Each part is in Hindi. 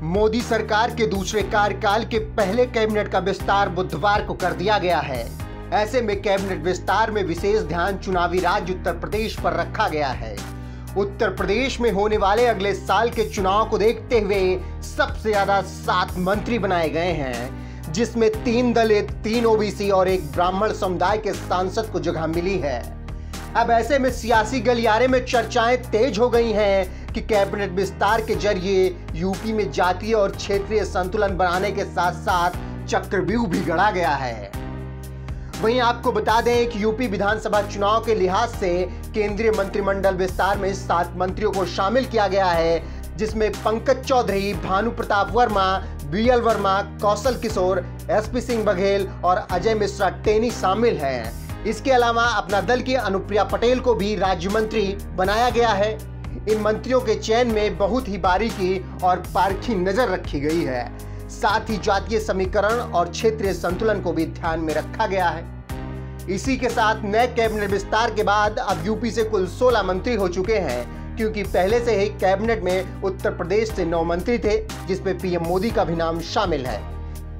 मोदी सरकार के दूसरे कार्यकाल के पहले कैबिनेट का विस्तार बुधवार को कर दिया गया है। ऐसे में कैबिनेट विस्तार में विशेष ध्यान चुनावी राज्य उत्तर प्रदेश पर रखा गया है। उत्तर प्रदेश में होने वाले अगले साल के चुनाव को देखते हुए सबसे ज्यादा 7 मंत्री बनाए गए हैं, जिसमें 3 दलित, 3 ओबीसी और 1 ब्राह्मण समुदाय के सांसद को जगह मिली है। अब ऐसे में सियासी गलियारे में चर्चाएं तेज हो गई हैं कि कैबिनेट विस्तार के जरिए यूपी में जातीय और क्षेत्रीय संतुलन बनाने के साथ साथ चक्रव्यूह भी गढ़ा गया है। वहीं आपको बता दें कि यूपी विधानसभा चुनाव के लिहाज से केंद्रीय मंत्रिमंडल विस्तार में 7 मंत्रियों को शामिल किया गया है, जिसमें पंकज चौधरी, भानु प्रताप वर्मा, बीएल वर्मा, कौशल किशोर, एसपी सिंह बघेल और अजय मिश्रा टेनी शामिल हैं। इसके अलावा अपना दल की अनुप्रिया पटेल को भी राज्य मंत्री बनाया गया है। इन मंत्रियों के चयन में बहुत ही बारीकी और पारखी नजर रखी गई है। साथ ही जातीय समीकरण और क्षेत्रीय संतुलन को भी ध्यान में रखा गया है। इसी के साथ नए कैबिनेट विस्तार के बाद अब यूपी से कुल 16 मंत्री हो चुके हैं, क्योंकि पहले से ही कैबिनेट में उत्तर प्रदेश से 9 मंत्री थे, जिसमें पीएम मोदी का भी नाम शामिल है।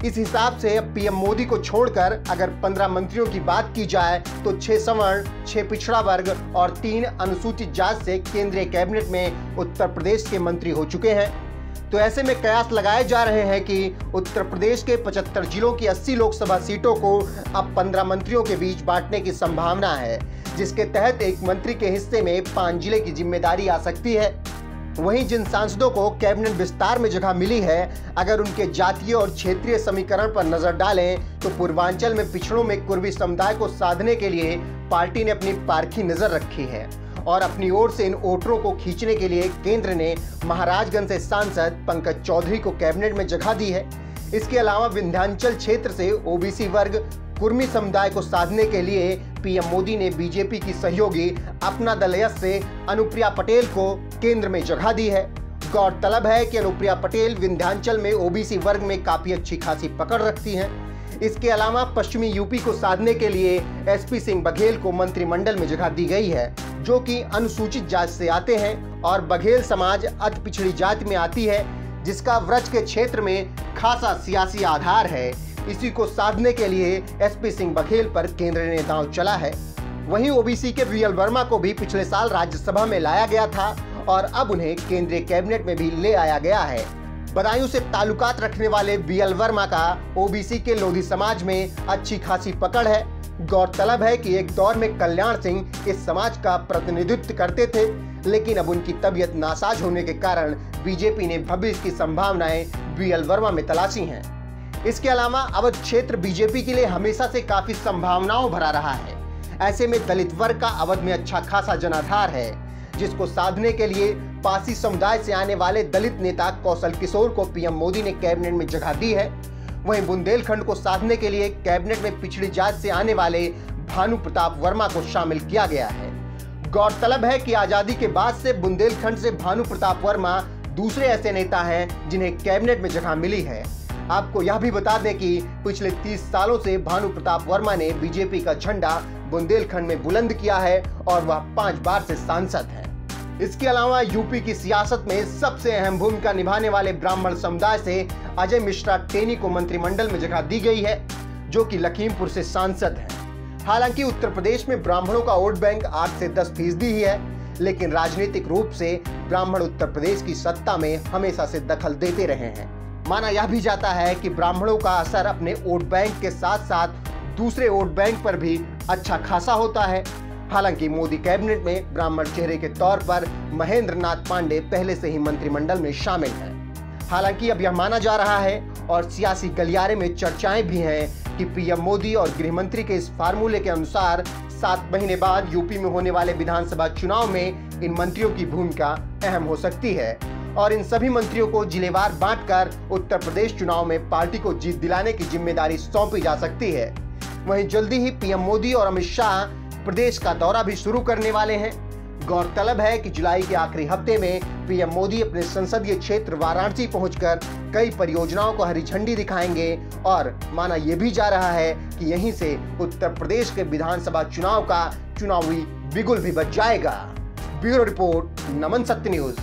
इस हिसाब से अब पीएम मोदी को छोड़कर अगर 15 मंत्रियों की बात की जाए तो 6 सवर्ण, 6 पिछड़ा वर्ग और 3 अनुसूचित जाति से केंद्रीय कैबिनेट में उत्तर प्रदेश के मंत्री हो चुके हैं। तो ऐसे में कयास लगाए जा रहे हैं कि उत्तर प्रदेश के 75 जिलों की 80 लोकसभा सीटों को अब 15 मंत्रियों के बीच बांटने की संभावना है, जिसके तहत एक मंत्री के हिस्से में 5 जिले की जिम्मेदारी आ सकती है। वहीं जिन सांसदों को कैबिनेट विस्तार में जगह मिली है, अगर उनके जातीय और क्षेत्रीय समीकरण पर नजर डालें तो पूर्वांचल में पिछड़ों में कुर्मी समुदाय को साधने के लिए पार्टी ने अपनी पारखी नजर रखी है और अपनी ओर से इन वोटरों को खींचने के लिए केंद्र ने महाराजगंज से सांसद पंकज चौधरी को कैबिनेट में जगह दी है। इसके अलावा विंध्याचल क्षेत्र से ओबीसी वर्ग कुर्मी समुदाय को साधने के लिए पीएम मोदी ने बीजेपी की सहयोगी अपना दल यश से अनुप्रिया पटेल को केंद्र में जगह दी है। गौरतलब है कि अनुप्रिया पटेल विंध्याचल में ओबीसी वर्ग में काफी अच्छी खासी पकड़ रखती हैं। इसके अलावा पश्चिमी यूपी को साधने के लिए एसपी सिंह बघेल को मंत्रिमंडल में जगह दी गई है, जो कि अनुसूचित जाति से आते हैं और बघेल समाज अति पिछड़ी जाति में आती है, जिसका व्रज के क्षेत्र में खासा सियासी आधार है। इसी को साधने के लिए एसपी सिंह बघेल पर केंद्र ने दांव चला है। वहीं ओबीसी के बीएल वर्मा को भी पिछले साल राज्यसभा में लाया गया था और अब उन्हें केंद्रीय कैबिनेट में भी ले आया गया है। बदायूं से ताल्लुकात रखने वाले बीएल वर्मा का ओबीसी के लोधी समाज में अच्छी खासी पकड़ है। गौरतलब है कि एक दौर में कल्याण सिंह इस समाज का प्रतिनिधित्व करते थे, लेकिन अब उनकी तबीयत नासाज होने के कारण बीजेपी ने भविष्य की संभावनाएं बीएल वर्मा में तलाशी हैं। इसके अलावा अवध क्षेत्र बीजेपी के लिए हमेशा से काफी संभावनाओं भरा रहा है। ऐसे में दलित वर्ग का अवध में अच्छा खासा जनाधार है, जिसको साधने के लिए पासी समुदाय से आने वाले दलित नेता कौशल किशोर को पीएम मोदी ने कैबिनेट में जगह दी है। वहीं बुंदेलखंड को साधने के लिए कैबिनेट में पिछड़ी जाति से आने वाले भानु प्रताप वर्मा को शामिल किया गया है। गौरतलब है कि आजादी के बाद से बुंदेलखंड से भानु प्रताप वर्मा दूसरे ऐसे नेता हैं जिन्हें कैबिनेट में जगह मिली है। आपको यह भी बता दें कि पिछले 30 सालों से भानु प्रताप वर्मा ने बीजेपी का झंडा बुंदेलखंड में बुलंद किया है और वह 5 बार से सांसद हैं। इसके अलावा यूपी की सियासत में सबसे अहम भूमिका निभाने वाले ब्राह्मण समुदाय से अजय मिश्रा टेनी को मंत्रिमंडल में जगह दी गई है, जो कि लखीमपुर से सांसद हैं। हालांकि उत्तर प्रदेश में ब्राह्मणों का वोट बैंक 8 से 10% ही है, लेकिन राजनीतिक रूप से ब्राह्मण उत्तर प्रदेश की सत्ता में हमेशा से दखल देते रहे हैं। माना यह भी जाता है कि ब्राह्मणों का असर अपने वोट बैंक के साथ साथ दूसरे वोट बैंक पर भी अच्छा खासा होता है। हालांकि मोदी कैबिनेट में ब्राह्मण चेहरे के तौर पर महेंद्र नाथ पांडे पहले से ही मंत्रिमंडल में शामिल हैं। हालांकि अब यह माना जा रहा है और सियासी गलियारे में चर्चाएं भी हैं कि पीएम मोदी और गृह मंत्री के इस फार्मूले के अनुसार 7 महीने बाद यूपी में होने वाले विधानसभा चुनाव में इन मंत्रियों की भूमिका अहम हो सकती है और इन सभी मंत्रियों को जिलेवार बांटकर उत्तर प्रदेश चुनाव में पार्टी को जीत दिलाने की जिम्मेदारी सौंपी जा सकती है। वहीं जल्दी ही पीएम मोदी और अमित शाह प्रदेश का दौरा भी शुरू करने वाले हैं। गौरतलब है कि जुलाई के आखिरी हफ्ते में पीएम मोदी अपने संसदीय क्षेत्र वाराणसी पहुंचकर कई परियोजनाओं को हरी झंडी दिखाएंगे और माना यह भी जा रहा है कि यहीं से उत्तर प्रदेश के विधानसभा चुनाव का चुनावी बिगुल भी बज जाएगा। ब्यूरो रिपोर्ट, नमन सत्य न्यूज।